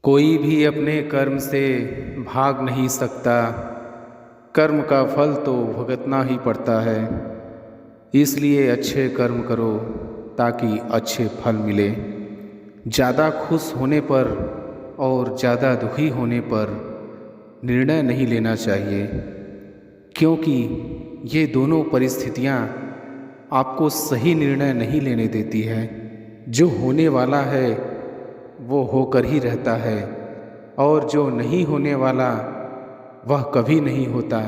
कोई भी अपने कर्म से भाग नहीं सकता। कर्म का फल तो भुगतना ही पड़ता है। इसलिए अच्छे कर्म करो ताकि अच्छे फल मिले। ज़्यादा खुश होने पर और ज़्यादा दुखी होने पर निर्णय नहीं लेना चाहिए, क्योंकि ये दोनों परिस्थितियाँ आपको सही निर्णय नहीं लेने देती है। जो होने वाला है वो होकर ही रहता है, और जो नहीं होने वाला वह कभी नहीं होता।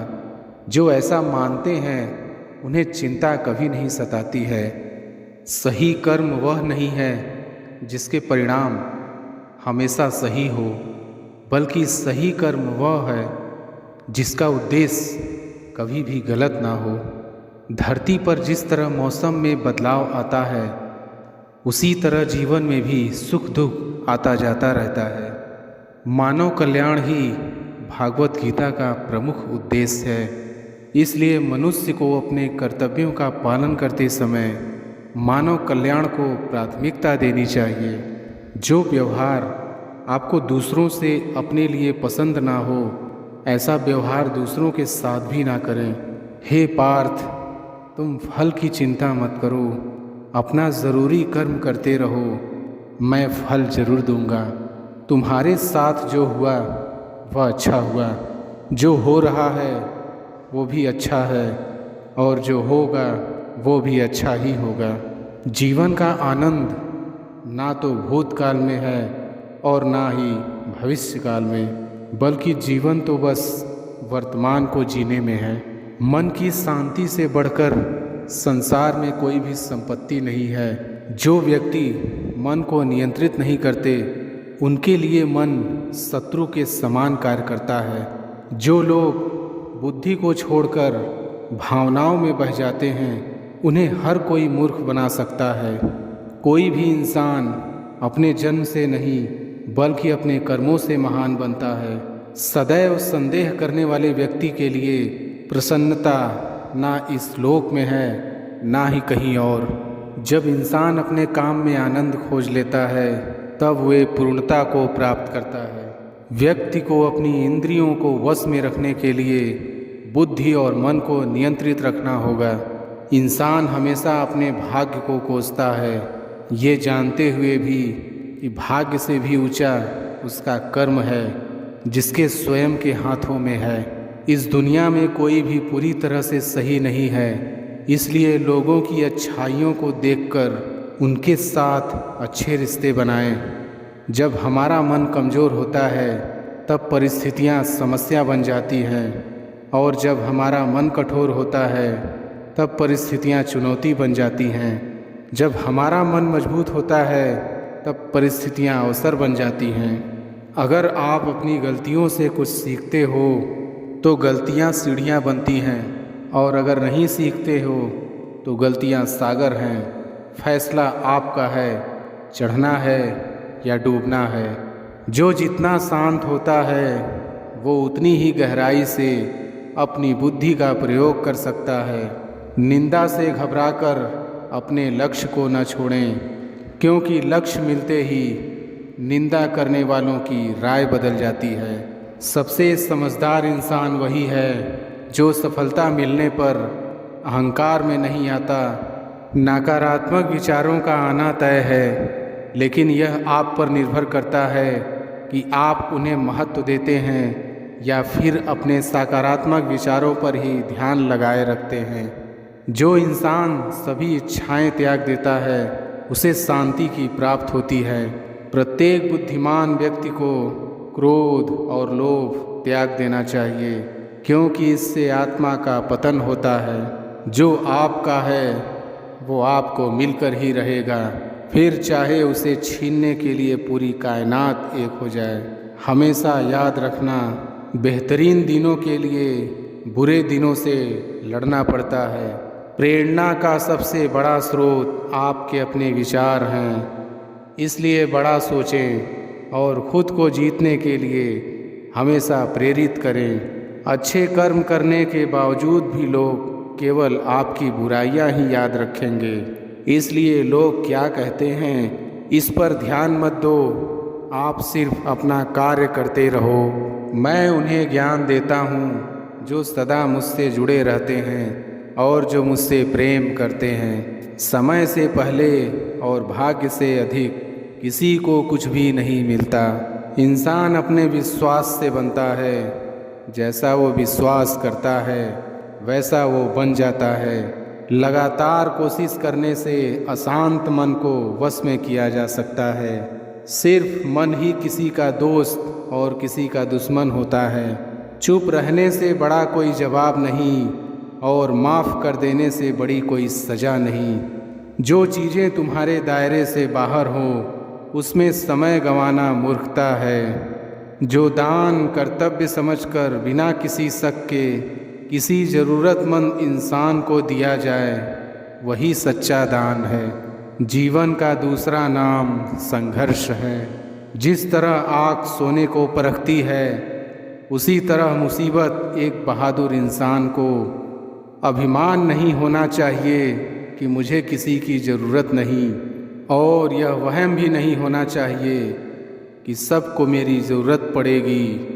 जो ऐसा मानते हैं उन्हें चिंता कभी नहीं सताती है। सही कर्म वह नहीं है जिसके परिणाम हमेशा सही हो, बल्कि सही कर्म वह है जिसका उद्देश्य कभी भी गलत ना हो। धरती पर जिस तरह मौसम में बदलाव आता है, उसी तरह जीवन में भी सुख दुख आता जाता रहता है। मानव कल्याण ही भागवत गीता का प्रमुख उद्देश्य है। इसलिए मनुष्य को अपने कर्तव्यों का पालन करते समय मानव कल्याण को प्राथमिकता देनी चाहिए। जो व्यवहार आपको दूसरों से अपने लिए पसंद ना हो, ऐसा व्यवहार दूसरों के साथ भी ना करें। हे पार्थ, तुम फल की चिंता मत करो, अपना ज़रूरी कर्म करते रहो, मैं फल जरूर दूंगा। तुम्हारे साथ जो हुआ वह अच्छा हुआ, जो हो रहा है वो भी अच्छा है, और जो होगा वो भी अच्छा ही होगा। जीवन का आनंद ना तो भूतकाल में है और ना ही भविष्य काल में, बल्कि जीवन तो बस वर्तमान को जीने में है। मन की शांति से बढ़कर संसार में कोई भी संपत्ति नहीं है। जो व्यक्ति मन को नियंत्रित नहीं करते, उनके लिए मन शत्रु के समान कार्य करता है। जो लोग बुद्धि को छोड़कर भावनाओं में बह जाते हैं, उन्हें हर कोई मूर्ख बना सकता है। कोई भी इंसान अपने जन्म से नहीं बल्कि अपने कर्मों से महान बनता है। सदैव संदेह करने वाले व्यक्ति के लिए प्रसन्नता ना इस लोक में है ना ही कहीं और। जब इंसान अपने काम में आनंद खोज लेता है, तब वे पूर्णता को प्राप्त करता है। व्यक्ति को अपनी इंद्रियों को वश में रखने के लिए बुद्धि और मन को नियंत्रित रखना होगा। इंसान हमेशा अपने भाग्य को कोसता है, ये जानते हुए भी कि भाग्य से भी ऊंचा उसका कर्म है, जिसके स्वयं के हाथों में है। इस दुनिया में कोई भी पूरी तरह से सही नहीं है, इसलिए लोगों की अच्छाइयों को देखकर उनके साथ अच्छे रिश्ते बनाएं। जब हमारा मन कमज़ोर होता है, तब परिस्थितियां समस्या बन जाती हैं, और जब हमारा मन कठोर होता है, तब परिस्थितियां चुनौती बन जाती हैं। जब हमारा मन मजबूत होता है, तब परिस्थितियां अवसर बन जाती हैं। अगर आप अपनी गलतियों से कुछ सीखते हो तो गलतियां सीढ़ियां बनती हैं, और अगर नहीं सीखते हो तो गलतियां सागर हैं। फैसला आपका है, चढ़ना है या डूबना है। जो जितना शांत होता है वो उतनी ही गहराई से अपनी बुद्धि का प्रयोग कर सकता है। निंदा से घबराकर अपने लक्ष्य को न छोड़ें, क्योंकि लक्ष्य मिलते ही निंदा करने वालों की राय बदल जाती है। सबसे समझदार इंसान वही है जो सफलता मिलने पर अहंकार में नहीं आता। नकारात्मक विचारों का आना तय है, लेकिन यह आप पर निर्भर करता है कि आप उन्हें महत्व देते हैं या फिर अपने सकारात्मक विचारों पर ही ध्यान लगाए रखते हैं। जो इंसान सभी इच्छाएं त्याग देता है, उसे शांति की प्राप्त होती है। प्रत्येक बुद्धिमान व्यक्ति को क्रोध और लोभ त्याग देना चाहिए, क्योंकि इससे आत्मा का पतन होता है। जो आपका है वो आपको मिलकर ही रहेगा, फिर चाहे उसे छीनने के लिए पूरी कायनात एक हो जाए। हमेशा याद रखना, बेहतरीन दिनों के लिए बुरे दिनों से लड़ना पड़ता है। प्रेरणा का सबसे बड़ा स्रोत आपके अपने विचार हैं, इसलिए बड़ा सोचें और खुद को जीतने के लिए हमेशा प्रेरित करें। अच्छे कर्म करने के बावजूद भी लोग केवल आपकी बुराइयां ही याद रखेंगे। इसलिए लोग क्या कहते हैं इस पर ध्यान मत दो, आप सिर्फ अपना कार्य करते रहो। मैं उन्हें ज्ञान देता हूँ जो सदा मुझसे जुड़े रहते हैं और जो मुझसे प्रेम करते हैं। समय से पहले और भाग्य से अधिक किसी को कुछ भी नहीं मिलता। इंसान अपने विश्वास से बनता है। जैसा वो विश्वास करता है वैसा वो बन जाता है। लगातार कोशिश करने से अशांत मन को वश में किया जा सकता है। सिर्फ मन ही किसी का दोस्त और किसी का दुश्मन होता है। चुप रहने से बड़ा कोई जवाब नहीं और माफ़ कर देने से बड़ी कोई सज़ा नहीं। जो चीज़ें तुम्हारे दायरे से बाहर हो उसमें समय गंवाना मूर्खता है। जो दान कर्तव्य समझकर बिना किसी शक के किसी ज़रूरतमंद इंसान को दिया जाए वही सच्चा दान है। जीवन का दूसरा नाम संघर्ष है। जिस तरह आग सोने को परखती है उसी तरह मुसीबत एक बहादुर इंसान को अभिमान नहीं होना चाहिए कि मुझे किसी की ज़रूरत नहीं, और यह वहम भी नहीं होना चाहिए कि सबको मेरी ज़रूरत पड़ेगी।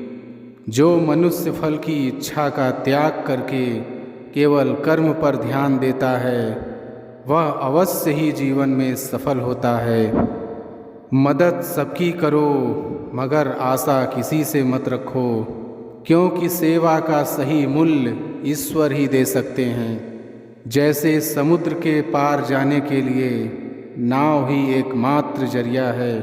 जो मनुष्य फल की इच्छा का त्याग करके केवल कर्म पर ध्यान देता है वह अवश्य ही जीवन में सफल होता है। मदद सबकी करो मगर आशा किसी से मत रखो, क्योंकि सेवा का सही मूल्य ईश्वर ही दे सकते हैं। जैसे समुद्र के पार जाने के लिए नाव ही एकमात्र जरिया है,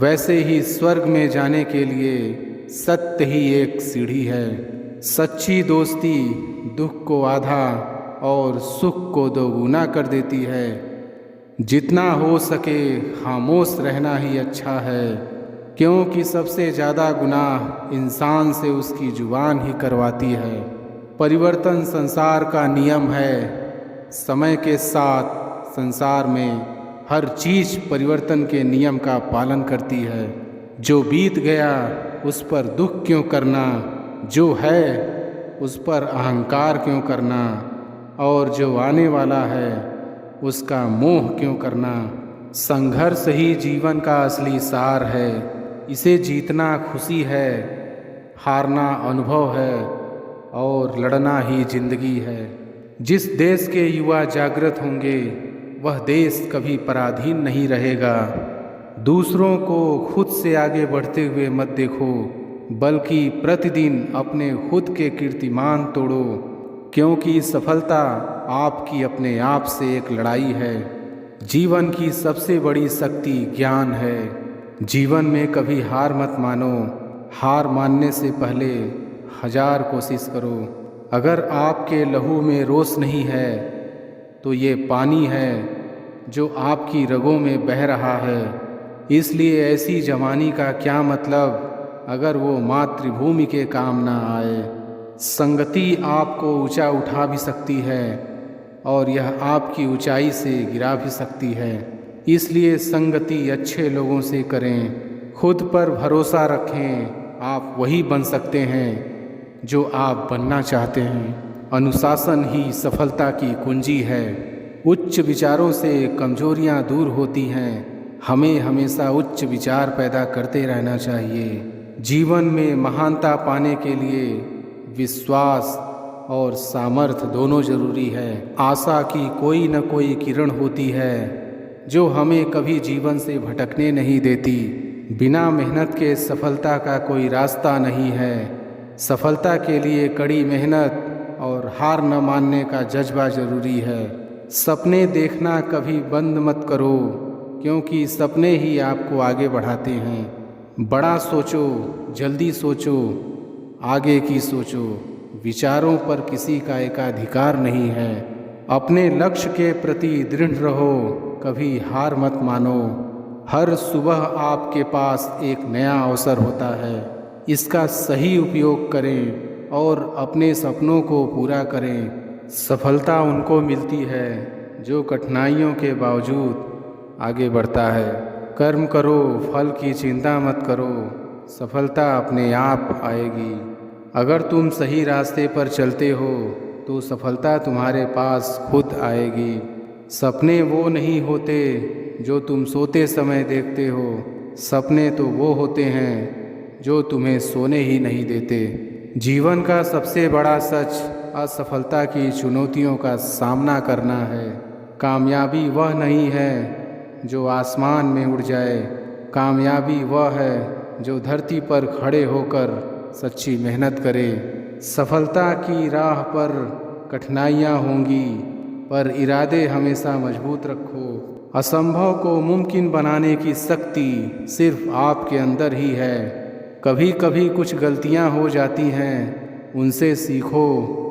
वैसे ही स्वर्ग में जाने के लिए सत्य ही एक सीढ़ी है। सच्ची दोस्ती दुख को आधा और सुख को दोगुना कर देती है। जितना हो सके खामोश रहना ही अच्छा है, क्योंकि सबसे ज़्यादा गुनाह इंसान से उसकी जुबान ही करवाती है। परिवर्तन संसार का नियम है। समय के साथ संसार में हर चीज़ परिवर्तन के नियम का पालन करती है। जो बीत गया उस पर दुख क्यों करना, जो है उस पर अहंकार क्यों करना, और जो आने वाला है उसका मोह क्यों करना। संघर्ष ही जीवन का असली सार है। इसे जीतना खुशी है, हारना अनुभव है और लड़ना ही जिंदगी है। जिस देश के युवा जागृत होंगे वह देश कभी पराधीन नहीं रहेगा। दूसरों को खुद से आगे बढ़ते हुए मत देखो, बल्कि प्रतिदिन अपने खुद के कीर्तिमान तोड़ो, क्योंकि सफलता आपकी अपने आप से एक लड़ाई है। जीवन की सबसे बड़ी शक्ति ज्ञान है। जीवन में कभी हार मत मानो। हार मानने से पहले 1000 कोशिश करो। अगर आपके लहू में रोष नहीं है तो ये पानी है जो आपकी रगों में बह रहा है। इसलिए ऐसी जवानी का क्या मतलब अगर वो मातृभूमि के काम ना आए। संगति आपको ऊंचा उठा भी सकती है और यह आपकी ऊंचाई से गिरा भी सकती है। इसलिए संगति अच्छे लोगों से करें। खुद पर भरोसा रखें। आप वही बन सकते हैं जो आप बनना चाहते हैं। अनुशासन ही सफलता की कुंजी है। उच्च विचारों से कमजोरियां दूर होती हैं। हमें हमेशा उच्च विचार पैदा करते रहना चाहिए। जीवन में महानता पाने के लिए विश्वास और सामर्थ्य दोनों जरूरी है। आशा की कोई न कोई किरण होती है जो हमें कभी जीवन से भटकने नहीं देती। बिना मेहनत के सफलता का कोई रास्ता नहीं है। सफलता के लिए कड़ी मेहनत और हार न मानने का जज्बा जरूरी है। सपने देखना कभी बंद मत करो, क्योंकि सपने ही आपको आगे बढ़ाते हैं। बड़ा सोचो, जल्दी सोचो, आगे की सोचो। विचारों पर किसी का एकाधिकार नहीं है। अपने लक्ष्य के प्रति दृढ़ रहो, कभी हार मत मानो। हर सुबह आपके पास एक नया अवसर होता है। इसका सही उपयोग करें और अपने सपनों को पूरा करें। सफलता उनको मिलती है जो कठिनाइयों के बावजूद आगे बढ़ता है। कर्म करो, फल की चिंता मत करो, सफलता अपने आप आएगी। अगर तुम सही रास्ते पर चलते हो तो सफलता तुम्हारे पास खुद आएगी। सपने वो नहीं होते जो तुम सोते समय देखते हो। सपने तो वो होते हैं जो तुम्हें सोने ही नहीं देते। जीवन का सबसे बड़ा सच असफलता की चुनौतियों का सामना करना है। कामयाबी वह नहीं है जो आसमान में उड़ जाए, कामयाबी वह है जो धरती पर खड़े होकर सच्ची मेहनत करे। सफलता की राह पर कठिनाइयाँ होंगी, पर इरादे हमेशा मजबूत रखो। असंभव को मुमकिन बनाने की शक्ति सिर्फ आपके अंदर ही है। कभी कभी कुछ गलतियाँ हो जाती हैं, उनसे सीखो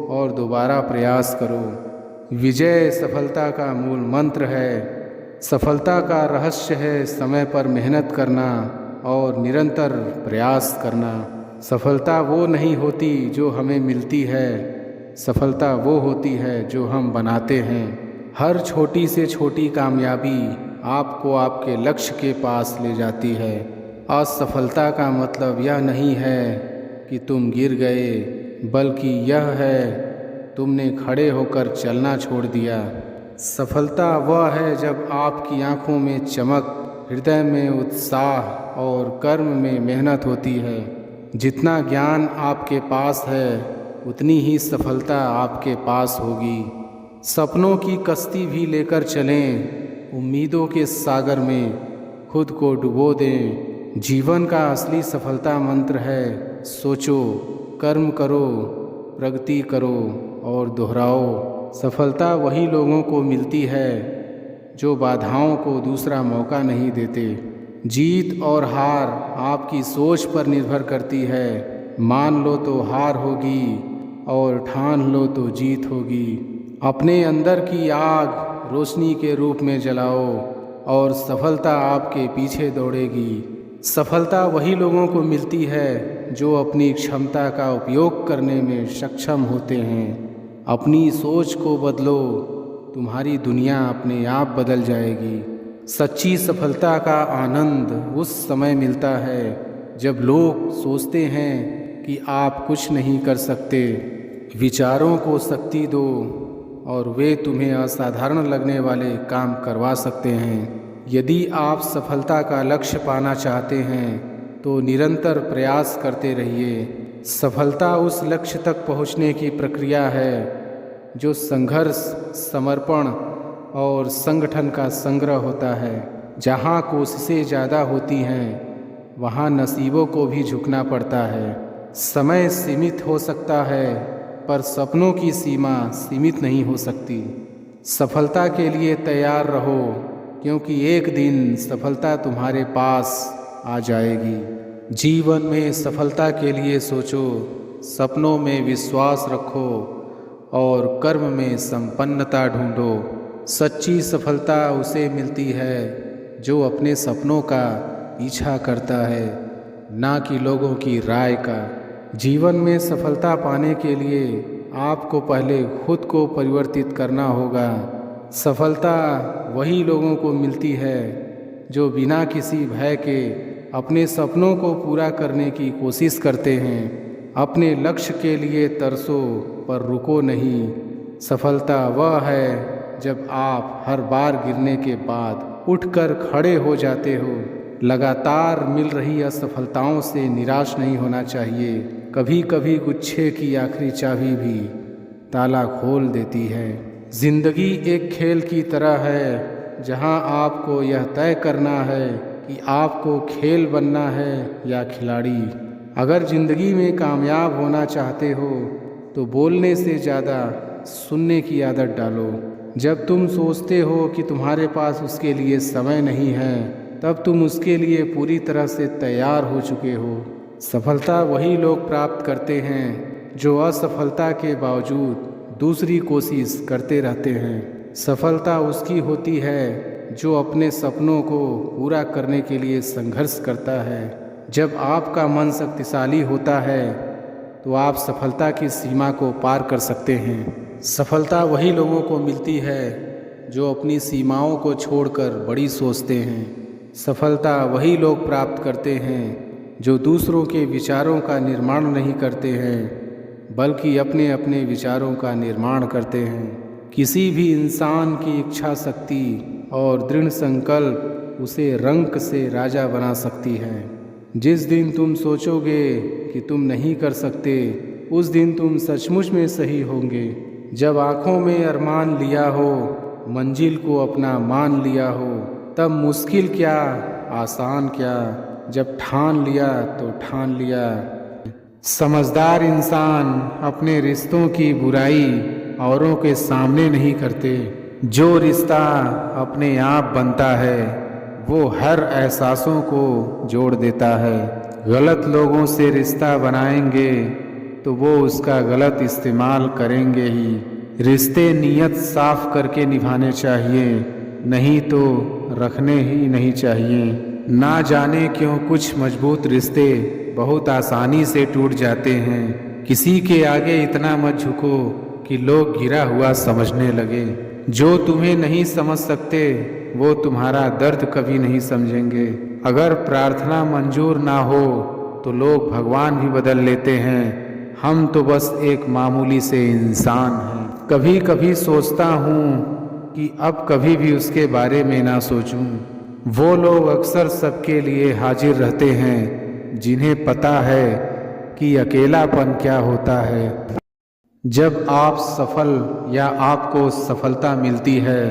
और दोबारा प्रयास करो। विजय सफलता का मूल मंत्र है। सफलता का रहस्य है समय पर मेहनत करना और निरंतर प्रयास करना। सफलता वो नहीं होती जो हमें मिलती है, सफलता वो होती है जो हम बनाते हैं। हर छोटी से छोटी कामयाबी आपको आपके लक्ष्य के पास ले जाती है। असफलता का मतलब यह नहीं है कि तुम गिर गए, बल्कि यह है तुमने खड़े होकर चलना छोड़ दिया। सफलता वह है जब आपकी आंखों में चमक, हृदय में उत्साह और कर्म में मेहनत होती है। जितना ज्ञान आपके पास है, उतनी ही सफलता आपके पास होगी। सपनों की कश्ती भी लेकर चलें, उम्मीदों के सागर में खुद को डुबो दें। जीवन का असली सफलता मंत्र है सोचो, कर्म करो, प्रगति करो और दोहराओ। सफलता वही लोगों को मिलती है जो बाधाओं को दूसरा मौका नहीं देते। जीत और हार आपकी सोच पर निर्भर करती है। मान लो तो हार होगी और ठान लो तो जीत होगी। अपने अंदर की आग रोशनी के रूप में जलाओ और सफलता आपके पीछे दौड़ेगी। सफलता वही लोगों को मिलती है जो अपनी क्षमता का उपयोग करने में सक्षम होते हैं। अपनी सोच को बदलो, तुम्हारी दुनिया अपने आप बदल जाएगी। सच्ची सफलता का आनंद उस समय मिलता है जब लोग सोचते हैं कि आप कुछ नहीं कर सकते। विचारों को शक्ति दो और वे तुम्हें असाधारण लगने वाले काम करवा सकते हैं। यदि आप सफलता का लक्ष्य पाना चाहते हैं तो निरंतर प्रयास करते रहिए। सफलता उस लक्ष्य तक पहुंचने की प्रक्रिया है जो संघर्ष, समर्पण और संगठन का संग्रह होता है। जहाँ कोशिशें ज़्यादा होती हैं, वहाँ नसीबों को भी झुकना पड़ता है। समय सीमित हो सकता है, पर सपनों की सीमा सीमित नहीं हो सकती। सफलता के लिए तैयार रहो, क्योंकि एक दिन सफलता तुम्हारे पास आ जाएगी। जीवन में सफलता के लिए सोचो, सपनों में विश्वास रखो और कर्म में संपन्नता ढूंढो। सच्ची सफलता उसे मिलती है जो अपने सपनों का पीछा करता है, ना कि लोगों की राय का। जीवन में सफलता पाने के लिए आपको पहले खुद को परिवर्तित करना होगा। सफलता वही लोगों को मिलती है जो बिना किसी भय के अपने सपनों को पूरा करने की कोशिश करते हैं। अपने लक्ष्य के लिए तरसो, पर रुको नहीं। सफलता वह है जब आप हर बार गिरने के बाद उठकर खड़े हो जाते हो। लगातार मिल रही असफलताओं से निराश नहीं होना चाहिए। कभी कभी गुच्छे की आखिरी चाबी भी ताला खोल देती है। जिंदगी एक खेल की तरह है, जहां आपको यह तय करना है कि आपको खेल बनना है या खिलाड़ी। अगर ज़िंदगी में कामयाब होना चाहते हो तो बोलने से ज़्यादा सुनने की आदत डालो। जब तुम सोचते हो कि तुम्हारे पास उसके लिए समय नहीं है, तब तुम उसके लिए पूरी तरह से तैयार हो चुके हो। सफलता वही लोग प्राप्त करते हैं जो असफलता के बावजूद दूसरी कोशिश करते रहते हैं। सफलता उसकी होती है जो अपने सपनों को पूरा करने के लिए संघर्ष करता है। जब आपका मन शक्तिशाली होता है तो आप सफलता की सीमा को पार कर सकते हैं। सफलता वही लोगों को मिलती है जो अपनी सीमाओं को छोड़कर बड़ी सोचते हैं। सफलता वही लोग प्राप्त करते हैं जो दूसरों के विचारों का निर्माण नहीं करते हैं, बल्कि अपने अपने विचारों का निर्माण करते हैं। किसी भी इंसान की इच्छा शक्ति और दृढ़ संकल्प उसे रंक से राजा बना सकती है। जिस दिन तुम सोचोगे कि तुम नहीं कर सकते, उस दिन तुम सचमुच में सही होंगे। जब आँखों में अरमान लिया हो, मंजिल को अपना मान लिया हो, तब मुश्किल क्या आसान क्या, जब ठान लिया तो ठान लिया। समझदार इंसान अपने रिश्तों की बुराई औरों के सामने नहीं करते। जो रिश्ता अपने आप बनता है वो हर एहसासों को जोड़ देता है। गलत लोगों से रिश्ता बनाएंगे तो वो उसका गलत इस्तेमाल करेंगे ही। रिश्ते नीयत साफ करके निभाने चाहिए, नहीं तो रखने ही नहीं चाहिए। ना जाने क्यों कुछ मजबूत रिश्ते बहुत आसानी से टूट जाते हैं। किसी के आगे इतना मत झुको कि लोग गिरा हुआ समझने लगे। जो तुम्हें नहीं समझ सकते वो तुम्हारा दर्द कभी नहीं समझेंगे। अगर प्रार्थना मंजूर ना हो तो लोग भगवान भी बदल लेते हैं। हम तो बस एक मामूली से इंसान हैं। कभी कभी सोचता हूँ कि अब कभी भी उसके बारे में ना सोचूं। वो लोग अक्सर सबके लिए हाजिर रहते हैं जिन्हें पता है कि अकेलापन क्या होता है। जब आप सफल या आपको सफलता मिलती है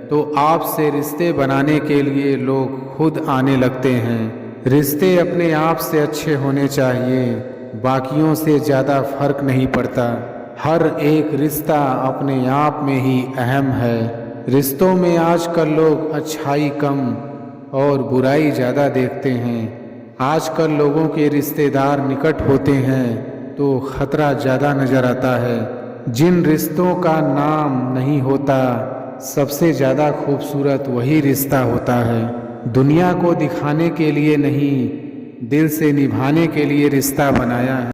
तो आपसे रिश्ते बनाने के लिए लोग खुद आने लगते हैं। रिश्ते अपने आप से अच्छे होने चाहिए, बाकियों से ज़्यादा फर्क नहीं पड़ता। हर एक रिश्ता अपने आप में ही अहम है। रिश्तों में आजकल लोग अच्छाई कम और बुराई ज़्यादा देखते हैं। आजकल लोगों के रिश्तेदार निकट होते हैं तो खतरा ज़्यादा नज़र आता है। जिन रिश्तों का नाम नहीं होता, सबसे ज़्यादा खूबसूरत वही रिश्ता होता है। दुनिया को दिखाने के लिए नहीं, दिल से निभाने के लिए रिश्ता बनाया है।